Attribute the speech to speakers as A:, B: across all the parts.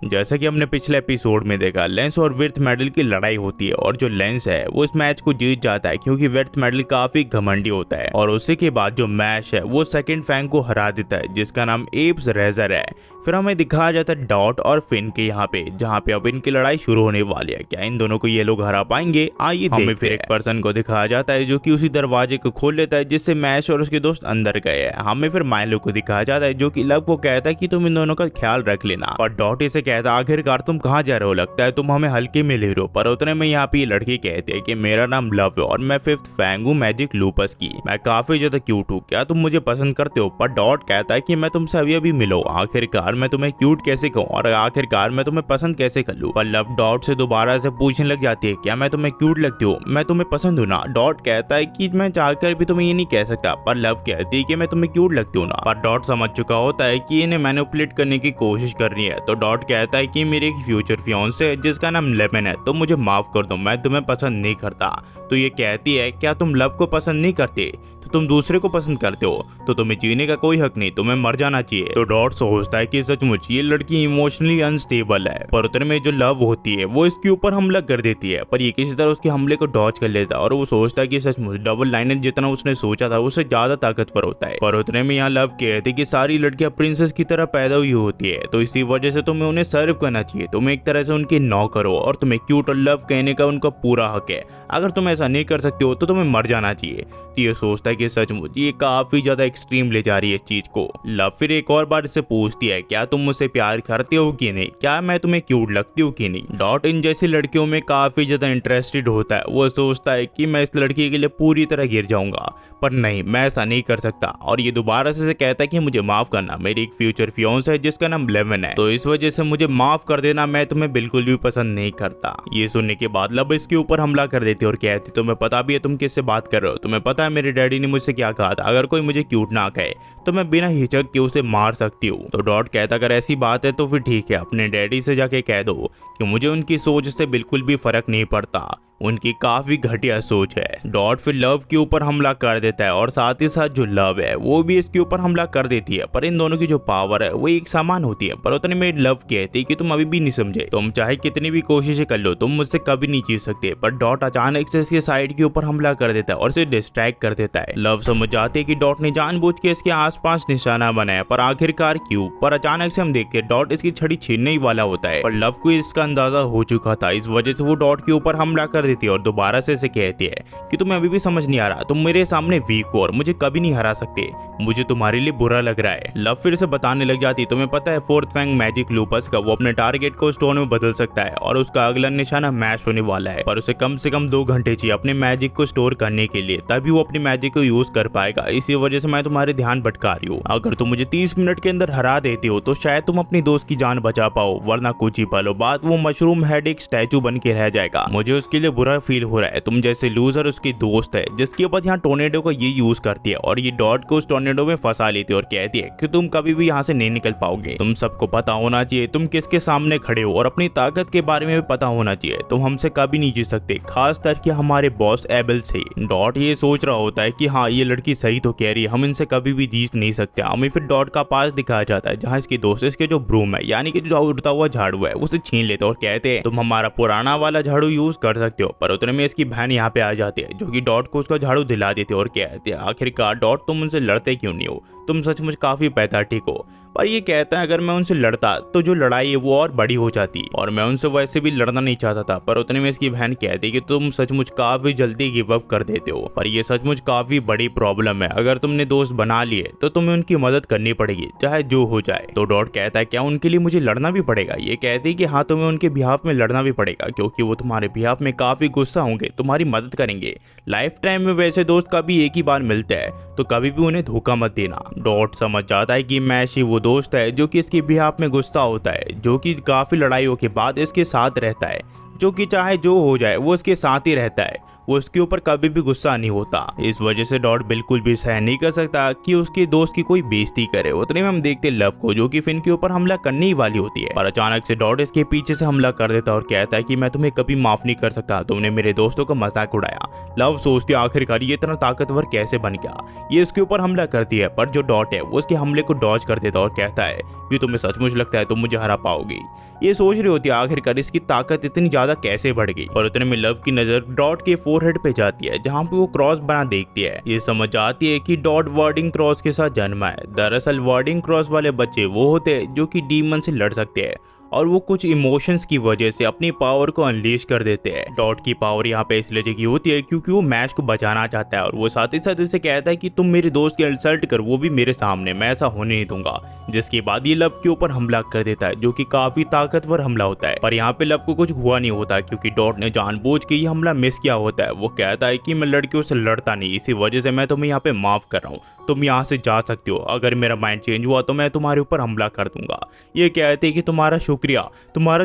A: जैसा कि हमने पिछले एपिसोड में देखा, लेंस और विर्थ मेडल की लड़ाई होती है और जो लेंस है वो इस मैच को जीत जाता है क्योंकि विर्थ मेडल काफी घमंडी होता है। और उसी के बाद जो मैच है वो सेकंड फैंग को हरा देता है जिसका नाम एप्स रेजर है। फिर हमें दिखाया जाता है डॉट और फिन के यहाँ पे, जहाँ पे अब इनकी लड़ाई शुरू होने वाली है। क्या इन दोनों को ये लोग हरा पाएंगे? आइए हमें फिर एक पर्सन को दिखाया जाता है जो कि उसी दरवाजे को खोल लेता है जिससे मैश और उसके दोस्त अंदर गए हैं। हमें फिर माइलो को दिखाया जाता है जो कि लव को कहता है कि तुम इन दोनों का ख्याल रख लेना। और डॉट इसे कहता है आखिरकार तुम कहाँ जा रहे हो, लगता है तुम हमें हल्के में ले रहे हो। पर उतने में यहाँ पे ये लड़की कहती है कि मेरा नाम लव है और मैं फिफ्थ फैंग हूँ मैजिक लूपस की, मैं काफी ज्यादा क्यूट हूँ, क्या तुम मुझे पसंद करते हो? पर डॉट कहता है कि मैं तुमसे अभी अभी मिलो, आखिरकार मैं तुम्हें क्यूट कैसे कहूँ और आखिरकार मैं तुम्हें पसंद कैसे कर लूँ? पर लव डॉट से दोबारा से पूछने लग जाती है क्या मैं तुम्हें क्यूट लगती हूँ, मैं तुम्हें पसंद हूँ ना? डॉट कहता है कि मैं चाहकर भी तुम्हें ये नहीं कह सकता। पर लव कहती है कि मैं तुम्हें क्यूट लगती हूँ ना। पर डॉट समझ चुका होता है कि इन्हें मैनिपुलेट करने की कोशिश करनी है। तो डॉट कहता है कि मेरी एक फ्यूचर फियांसे है जिसका नाम लेमन है, तो मुझे माफ कर दो, मैं तुम्हें पसंद नहीं करता। तो ये कहती है क्या तुम लव को पसंद नहीं करते, तो तुम दूसरे को पसंद करते हो, तो तुम्हें जीने का कोई हक नहीं, तुम्हें मर जाना चाहिए। तो डॉट सोचता है कि सचमुच ये लड़की इमोशनली अनस्टेबल है। पर उतने में जो लव होती है वो इसके ऊपर हमला कर देती है, पर ये किसी तरह उसके हमले को डॉज कर लेता है और वो सोचता है कि सचमुच डबल लाइनर जितना उसने सोचा था उससे ज्यादा ताकतवर होता है। पर उतने में यहाँ लव कहती है कि सारी लड़कियां प्रिंसेस की तरह पैदा हुई होती है, तो इसी वजह से तुम्हें उन्हें सर्व करना चाहिए, तुम्हें एक तरह से उनकी नौकर हो और तुम्हें क्यूट और लव कहने का उनका पूरा हक है। अगर तुम ऐसा नहीं कर सकते हो तो तुम्हें मर जाना चाहिए। तो ये सोचता है कि सचमुच ये काफी ज्यादा एक्सट्रीम ले जा रही है इस चीज को। लव फिर एक और बार इससे पूछती है क्या तुम मुझसे प्यार करते हो कि नहीं, क्या मैं तुम्हें क्यूट लगती हूँ कि नहीं? डॉट इन जैसी लड़कियों में काफी ज्यादा इंटरेस्टेड होता है। वो सोचता है कि मैं इस लड़की के लिए पूरी तरह गिर जाऊंगा, पर नहीं, मैं ऐसा नहीं कर सकता। और ये दोबारा से कहता है कि मुझे माफ करना, मेरी एक फ्यूचर फियांसे है जिसका नाम लेमन है, तो इस वजह से मुझे माफ कर देना, मैं तुम्हें बिल्कुल भी पसंद नहीं करता। ये सुनने के बाद लव इसके ऊपर हमला कर देती है और कहती तुम्हें पता भी है तुम किससे बात कर रहे हो, तुम्हें पता है मेरे डैडी ने मुझसे क्या कहा था, अगर कोई मुझे क्यूट ना कहे तो मैं बिना हिचक के उसे मार सकती हूँ। तो डॉट कहता अगर ऐसी बात है तो फिर ठीक है, अपने डैडी से जाके कह दो कि मुझे उनकी सोच से बिल्कुल भी फर्क नहीं पड़ता, उनकी काफी घटिया सोच है। डॉट फिर लव के ऊपर हमला कर देता है और साथ ही साथ जो लव है वो भी इसके ऊपर हमला कर देती है। पर इन दोनों की जो पावर है वो एक समान होती है। पर उतने में लव कहती है कि तुम अभी भी नहीं समझे, तुम चाहे कितनी भी कोशिशें कर लो तुम मुझसे कभी नहीं जीत सकते। पर डॉट अचानक से इसके साइड के ऊपर हमला कर देता है और इसे डिस्ट्रैक्ट कर देता है। लव समझ जाती है कि डॉट ने जानबूझ के इसके आसपास निशाना बनाया, पर आखिरकार क्यों? पर अचानक से हम देखते हैं डॉट इसकी छड़ी छीनने ही वाला होता है। पर लव को इसका अंदाजा हो चुका था, इस वजह से वो डॉट के ऊपर हमला कर देती है और दोबारा से कहती है कि तुम्हें अभी भी समझ नहीं आ रहा, तुम मेरे सामने वीक हो और मुझे कभी नहीं हरा सकते, मुझे तुम्हारे लिए बुरा लग रहा है। लव फिर से बताने लग जाती तुम्हें पता है फोर्थ फैंग मैजिक लूपस का वो अपने टारगेट को स्टोन में बदल सकता है और उसका अगला निशाना मैच होने वाला है, पर उसे कम से कम 2 घंटे चाहिए अपने मैजिक को स्टोर करने के लिए, तभी वो अपनी मैजिक को यूज कर पाएगा। इसी वजह से मैं तुम्हारे ध्यान भटका रही हूँ, अगर तुम मुझे 30 मिनट के अंदर हरा देती हो तो शायद तुम अपनी दोस्त की जान बचा पाओ, वरना कुछ ही पलों बाद वो मशरूम हेड एक स्टैचू बन के रह जाएगा। मुझे उसके लिए बुरा फील हो रहा है, तुम जैसे लूजर उसकी दोस्त है जिसके बाद यहाँ टोर्नेडो को ये यूज करती है और ये डॉट को उस टोर्नेडो में फंसा लेती है और कहती है कि तुम कभी भी यहाँ से नहीं निकल पाओगे, तुम सबको पता होना चाहिए तुम किसके सामने खड़े हो और अपनी ताकत के बारे में भी पता होना चाहिए, तुम हमसे कभी नहीं जीत सकते, खास करके हमारे बॉस एबल से। डॉट ये सोच रहा होता है कि हाँ ये लड़की सही तो कह रही है, हम इनसे कभी भी जीत नहीं सकते। हमें फिर डॉट का पास दिखाया जाता है जहाँ इसके दोस्त इसके जो ब्रूम है यानी कि जो उड़ता हुआ झाड़ू है उसे छीन लेते और कहते हैं तुम हमारा पुराना वाला झाड़ू यूज कर सकते हो। पर उतने में इसकी बहन यहाँ पे आ जाती है जो कि डॉट को उसका झाड़ू दिला देती है और कहती है आखिरकार डॉट तुम उनसे लड़ते क्यों नहीं हो, तुम सचमुच काफी पैथेटिक हो। पर ये कहता है अगर मैं उनसे लड़ता तो जो लड़ाई है वो और बड़ी हो जाती और मैं उनसे वैसे भी लड़ना नहीं चाहता था। पर उतने में इसकी बहन कहती है कि तुम सचमुच काफी जल्दी गिव अप कर देते हो, पर ये सचमुच काफी बड़ी प्रॉब्लम है, अगर तुमने दोस्त बना लिए तो तुम्हें उनकी मदद करनी पड़ेगी चाहे जो हो जाए। तो डॉट कहता है क्या उनके लिए मुझे लड़ना भी पड़ेगा? ये कहती है कि हाँ तुम्हें उनके बिहाफ में लड़ना भी पड़ेगा क्योंकि वो तुम्हारे बिहाफ में काफी गुस्सा होंगे, तुम्हारी मदद करेंगे। लाइफ टाइम में वैसे दोस्त कभी एक ही बार मिलते हैं तो कभी भी उन्हें धोखा मत देना। डॉट समझ जाता है कि मैश ही वो दोस्त है जो कि इसके बिहाफ में गुस्सा होता है, जो कि काफी लड़ाइयों के बाद इसके साथ रहता है, जो कि चाहे जो हो जाए वो उसके साथ ही रहता है, वो उसके ऊपर कभी भी गुस्सा नहीं होता। इस वजह से डॉट बिल्कुल भी सहन नहीं कर सकता कि उसके दोस्त की कोई बेइज्जती करे। उतने में हम देखते लव को जो कि फिन के ऊपर हमला करने ही वाली होती है, पर अचानक से डॉट इसके पीछे से हमला कर देता और कहता है कि मैं तुम्हें कभी माफ नहीं कर सकता, तुमने मेरे दोस्तों का मजाक उड़ाया। लव सोचती है आखिरकार ये इतना ताकतवर कैसे बन गया। ये इसके ऊपर हमला करती है पर जो डॉट है वो उसके हमले को डॉज कर देता और कहता है कि तुम्हें सचमुच लगता है तुम मुझे हरा पाओगी। ये सोच रही होती है आखिरकार इसकी ताकत इतनी ज्यादा कैसे बढ़ गई। और उतने में लव की नजर डॉट के फोरहेड पे जाती है जहाँ पे वो क्रॉस बना देखती है। ये समझ आती है कि डॉट वार्डिंग क्रॉस के साथ जन्मा है। दरअसल वार्डिंग क्रॉस वाले बच्चे वो होते हैं जो कि डीमन से लड़ सकते हैं और वो कुछ इमोशंस की वजह से अपनी पावर को अनलीश कर देते हैं। डॉट की पावर यहाँ पे इसलिए जगी होती है क्योंकि वो मैश को बचाना चाहता है और वो साथ ही साथ इसे कहता है कि तुम मेरे दोस्त की इंसल्ट कर, वो भी मेरे सामने, मैं ऐसा होने नहीं दूंगा। जिसके बाद ये लव के ऊपर हमला कर देता है जो कि काफी ताकतवर हमला होता है। पर यहाँ पे लव को कुछ हुआ नहीं होता क्योंकि डॉट ने जानबूझ के ये हमला मिस किया होता है। वो कहता है कि मैं लड़कियों से लड़ता नहीं, इसी वजह से मैं तुम्हें यहाँ पे माफ कर रहा हूँ, तुम यहाँ से जा सकते हो। अगर मेरा माइंड चेंज हुआ तो मैं तुम्हारे ऊपर हमला कर दूंगा। ये कहते हैं कि तुम्हारा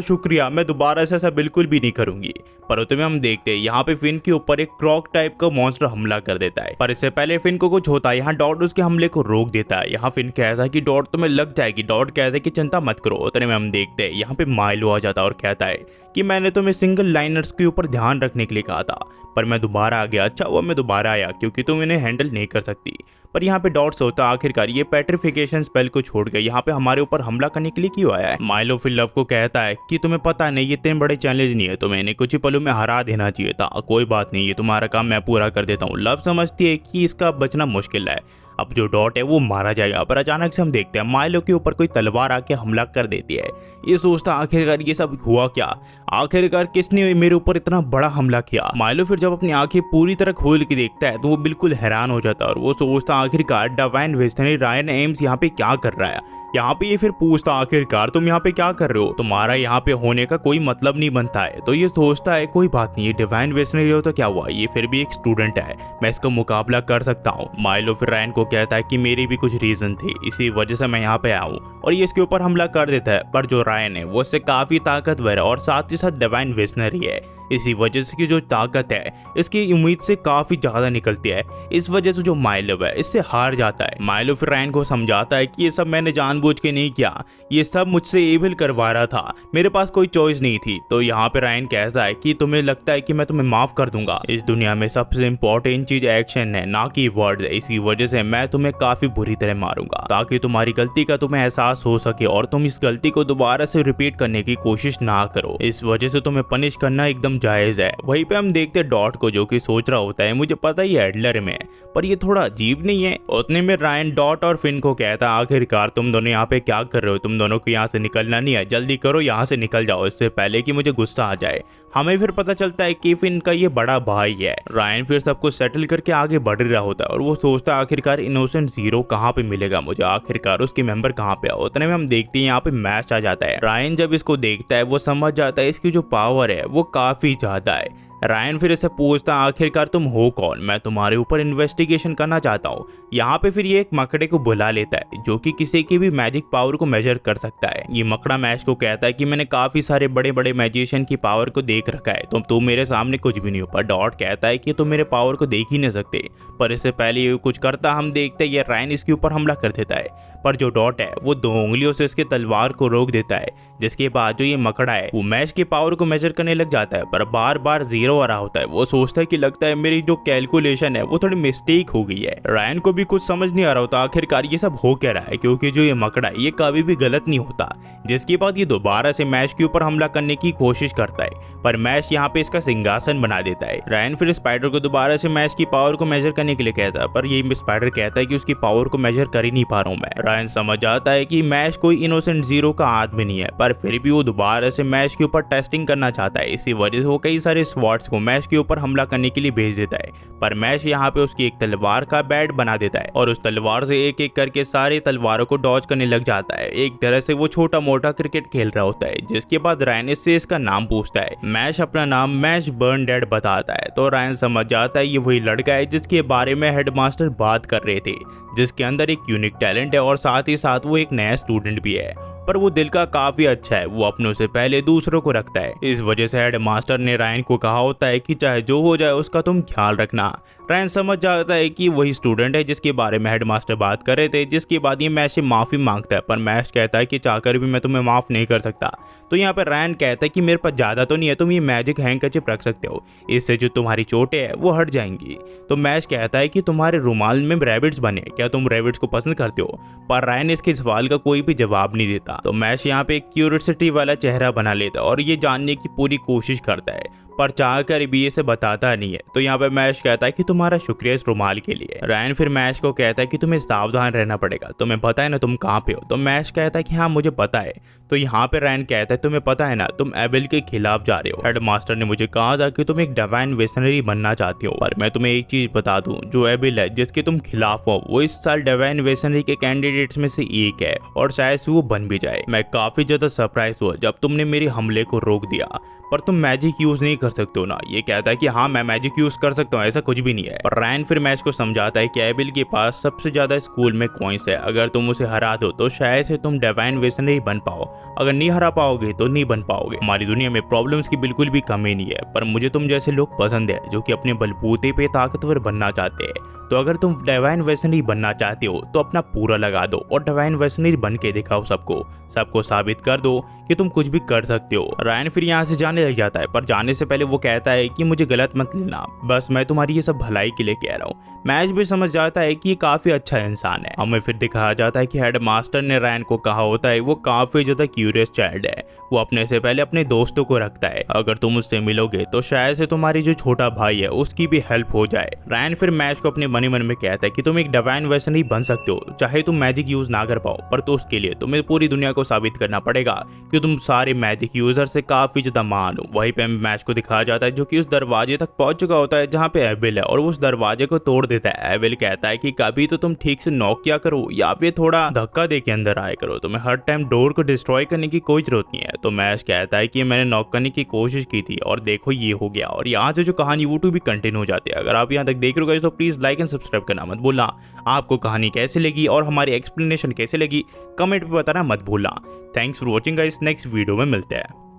A: शुक्रिया, मैं दोबारा से ऐसा बिल्कुल भी नहीं करूंगी। पर उतने में हम देखते हैं यहाँ पे फिन के ऊपर एक क्रॉक टाइप का मॉन्स्टर हमला कर देता है। पर इससे पहले फिन को कुछ होता है, यहाँ डॉट उसके हमले को रोक देता है। यहाँ फिन कहता है कि डॉट तुम्हें लग जाएगी। डॉट कहता है कि चिंता मत करो। उतने में हम देखते हैं यहाँ पे माइलो आ जाता है और कहता है कि मैंने तुम्हें सिंगल लाइनर्स के ऊपर ध्यान रखने के लिए कहा था, पर मैं दोबारा आ गया। अच्छा हुआ मैं दोबारा आया क्योंकि तुम इन्हें हैंडल नहीं कर सकती। पर यहाँ पे डॉट सोचता आखिरकार ये पेट्रिफिकेशन स्पेल को छोड़ के यहाँ पे हमारे ऊपर हमला करने के लिए क्यों आया है। माइलो फिर लव को कहता है कि तुम्हें पता नहीं ये इतने बड़े चैलेंज नहीं है, तुम्हें इन्हें कुछ ही पलों में हरा देना चाहिए था। कोई बात नहीं, ये तुम्हारा काम मैं पूरा कर देता हूँ। लव समझती है कि इसका बचना मुश्किल है, अब जो डॉट है वो मारा जाएगा। पर अचानक से हम देखते हैं माइलो के ऊपर कोई तलवार आके हमला कर देती है। ये सोचता आखिरकार ये सब हुआ क्या, आखिरकार किसने मेरे ऊपर इतना बड़ा हमला किया। माइलो फिर जब अपनी आंखें पूरी तरह खोल के देखता है तो वो बिल्कुल हैरान हो जाता है और वो सोचता आखिरकार डिवाइन विजनरी रायन एम्स यहाँ पे क्या कर रहा है। यहाँ पे ये फिर पूछता आखिरकार तुम यहाँ पे क्या कर रहे हो, तुम्हारा यहाँ पे होने का कोई मतलब नहीं बनता है। तो ये सोचता है कोई बात नहीं, ये डिवाइन विजनरी हो तो क्या हुआ, ये फिर भी एक स्टूडेंट है, मैं इसका मुकाबला कर सकता हूँ। माइलो फिर रायन को कहता है कि मेरी भी कुछ रीजन थे, इसी वजह से मैं यहाँ पे आया हूँ। और ये इसके ऊपर हमला कर देता है। पर जो रायन है वो इससे काफी ताकतवर है और साथ ही साथ डिवाइन विजनरी है, इसी वजह से की जो ताकत है इसकी उम्मीद से काफी ज्यादा निकलती है। इस वजह से जो माइलो है इससे हार जाता है। माइलो फिर रायन को समझाता है कि ये सब मैंने जानबूझ के नहीं किया, ये सब मुझसे एविल करवा रहा था, मेरे पास कोई चॉइस नहीं थी। तो यहाँ पे रायन कहता है कि तुम्हें लगता है कि मैं तुम्हें माफ कर दूंगा, इस दुनिया में सबसे इम्पोर्टेंट चीज एक्शन है ना कि वर्ड, इसी वजह से मैं तुम्हें काफी बुरी तरह मारूंगा ताकि तुम्हारी गलती का तुम्हें एहसास हो सके और तुम इस गलती को दोबारा से रिपीट करने की कोशिश ना करो। इस वजह से तुम्हें पनिश करना एकदम जायज है। वहीं पे हम देखते हैं डॉट को जो कि सोच रहा होता है मुझे पता ही है एडलर में, पर ये थोड़ा अजीब नहीं है। उतने में रायन डॉट और फिन को कहता है आखिरकार तुम दोनों यहाँ पे क्या कर रहे हो, तुम दोनों को यहाँ से निकलना नहीं है, जल्दी करो यहाँ से निकल जाओ इससे पहले कि मुझे गुस्सा आ जाए। हमें फिर पता चलता है कि फिन का ये बड़ा भाई है। रायन फिर सब कुछ सेटल करके आगे बढ़ रहा होता है और वो सोचता है आखिरकार इनोसेंट जीरो कहाँ पे मिलेगा मुझे, आखिरकार उसके मेंबर कहाँ पे। उतने में हम देखते हैं यहाँ पे मैच आ जाता है। रायन जब इसको देखता है वो समझ जाता है इसकी जो पावर है वो काफी ज्यादा है। रायन फिर इसे पूछता आखिरकार तुम हो कौन, मैं तुम्हारे ऊपर इन्वेस्टिगेशन करना चाहता हूँ। यहाँ पे फिर ये एक मकड़े को बुला लेता है जो कि किसी की भी मैजिक पावर को मेजर कर सकता है। ये मकड़ा मैच को कहता है कि मैंने काफी सारे बड़े बड़े मैजिशियन की पावर को देख रखा है, तुम मेरे सामने कुछ भी नहीं हो। पर डॉट कहता है कि तुम मेरे पावर को देख ही नहीं सकते। पर इससे पहले ये कुछ करता हम देखते हैं ये रायन इसके ऊपर हमला कर देता है। पर जो डॉट है वो 2 उंगलियों से इसके तलवार को रोक देता है, जिसके बाद जो ये मकड़ा है वो मैच की पावर को मेजर करने लग जाता है। पर बार बार 0 आ रहा होता है। वो सोचता है कि लगता है मेरी जो कैलकुलेशन है वो थोड़ी मिस्टेक हो गई है। रायन को भी कुछ समझ नहीं आ रहा होता आखिरकार ये सब हो क्या रहा है, क्योंकि जो ये मकड़ा है ये कभी भी गलत नहीं होता। जिसके बाद ये दोबारा से मैच के ऊपर हमला करने की कोशिश करता है, पर मैच यहाँ पे इसका सिंहासन बना देता है। रायन फिर स्पाइडर को दोबारा से मैच की पावर को मेजर करने के लिए कहता है, पर ये स्पाइडर कहता है कि उसकी पावर को मेजर कर ही नहीं पा रहा हूँ मैं। रायन समझ आता है कि मैच कोई इनोसेंट जीरो का आदमी नहीं है, पर फिर भी वो दोबारा से मैच के ऊपर टेस्टिंग करना चाहता है। इसी वजह से वो कई सारे स्वॉर्ड्स को मैच के ऊपर हमला करने के लिए भेज देता है। पर मैच यहाँ पे उसकी एक तलवार का बैट बना देता है और उस तलवार से एक एक करके सारे तलवारों को डॉज करने लग जाता है। एक तरह से वो छोटा मोटा क्रिकेट खेल रहा होता है। जिसके बाद रायन से इसका नाम पूछता है। मैच अपना नाम मैच बर्न डेड बताता है तो रायन समझ जाता है ये वही लड़का है जिसके बारे में हेडमास्टर बात कर रहे थे, जिसके अंदर एक यूनिक टैलेंट है और साथ ही साथ वो एक नया स्टूडेंट भी है। पर वो दिल का काफी अच्छा है, वो अपनों से पहले दूसरों को रखता है। इस वजह से हेडमास्टर ने रायन को कहा होता है कि चाहे जो हो जाए उसका तुम ख्याल रखना। रायन समझ जाता है कि वही स्टूडेंट है जिसके बारे में हेडमास्टर बात कर रहे थे। जिसके बाद ये मैच से माफी मांगता है, पर मैच कहता है कि चाहकर भी मैं तुम्हें माफ नहीं कर सकता। तो यहाँ पर रायन कहता है कि मेरे पास ज्यादा तो नहीं है, तुम ये मैजिक हैंकरचिप रख सकते हो, इससे जो तुम्हारी चोटें है वो हट जाएंगी। तो मैच कहता है कि तुम्हारे रुमाल में रैबिट्स बने, क्या तुम रैबिट्स को पसंद करते हो। पर रायन इसके सवाल का कोई भी जवाब नहीं देता। था। तो मैश यहाँ पे एक क्यूरियोसिटी वाला चेहरा बना लेता है और ये जानने की पूरी कोशिश करता है, पर चाहकर भी इसे बताता नहीं है। तो यहाँ पे मैश कहता है कि तुम्हारा शुक्रिया इस रुमाल के लिए। रायन फिर मैश को कहता है कि तुम्हें सावधान रहना पड़ेगा, तुम्हें पता है ना तुम कहाँ पे हो। तो मैश कहता है कि हाँ मुझे पता है। तो यहाँ पे रायन कहता है तुम्हें पता है ना तुम एबिल के खिलाफ जा रहे हो। हेडमास्टर ने मुझे कहा था कि तुम एक डिवाइन वेसनरी बनना चाहते हो, पर मैं तुम्हें एक चीज बता दूं, जो एबिल है जिसके तुम खिलाफ हो वो इस साल डिवाइन वेसनरी के कैंडिडेट्स में से एक है और शायद से वो बन भी जाए। मैं काफी ज्यादा सरप्राइज हुआ जब तुमने मेरे हमले को रोक दिया, पर तुम मैजिक यूज नहीं कर सकते हो ना। ये कहता है कि हाँ मैं मैजिक यूज कर सकता हूँ, ऐसा कुछ भी नहीं है। पर रायन फिर मैच को समझाता है कि एबिल के पास सबसे ज्यादा स्कूल में कॉइंस है, अगर तुम उसे हरा दो तो शायद से तुम डिवाइन वेसनरी बन पाओ, अगर नहीं हरा पाओगे तो नहीं बन पाओगे। हमारी दुनिया में प्रॉब्लम्स की बिल्कुल भी कमी नहीं है, पर मुझे तुम जैसे लोग पसंद है जो कि अपने बलबूते पे ताकतवर बनना चाहते हैं। तो अगर तुम डिवाइन वेसनरी बनना चाहते हो तो अपना पूरा लगा दो और डिवाइन वेसनरी बन के दिखाओ सबको साबित कर दो कि तुम कुछ भी कर सकते हो। रायन फिर यहाँ से जाने लग जाता है, पर जाने से पहले वो कहता है कि मुझे गलत मत लेना, बस मैं तुम्हारी ये सब भलाई के लिए कह रहा हूँ। मैच भी समझ जाता है कि ये काफी अच्छा इंसान है। हमें फिर दिखाया जाता है कि हेडमास्टर ने रायन को कहा होता है वो काफी ज्यादा क्यूरियस चाइल्ड है, वो अपने से पहले अपने दोस्तों को रखता है, अगर तुम उससे मिलोगे तो शायद से तुम्हारी जो छोटा भाई है उसकी भी हेल्प हो जाए। रायन फिर मैच को अपने मन में कहता है कि तुम एक डिवाइन वेसनरी बन सकते हो, चाहे तुम मैजिक यूज ना कर पाओ, पर तो उसके लिए तुम्हें पूरी दुनिया को साबित करना पड़ेगा कि तुम सारे मैजिक यूजर से काफी ज्यादा महान हो। वहीं पे मैच को दिखाया जाता है जो कि उस दरवाजे तक पहुंच चुका होता है जहाँ पे एबिल है और उस दरवाजे को तोड़ देता है। एबिल कहता है कि कभी तो तुम ठीक से नॉक किया करो या फिर थोड़ा धक्का दे के अंदर आया करो, तुम्हें हर टाइम डोर को डिस्ट्रॉय करने की कोई जरूरत नहीं है। तो मैच कहता है कि मैंने नॉक करने की कोशिश की थी और देखो ये हो गया। और यहाँ से जो कहानी वो भी कंटिन्यू हो जाती है। अगर आप यहाँ तक देख रहे हो तो प्लीज लाइक एंड सब्सक्राइब करना मत भूलना। आपको कहानी कैसी लगी और हमारी एक्सप्लेनेशन कैसी लगी कमेंट पे बताना मत भूलना। Thanks for watching guys, next video में मिलते हैं।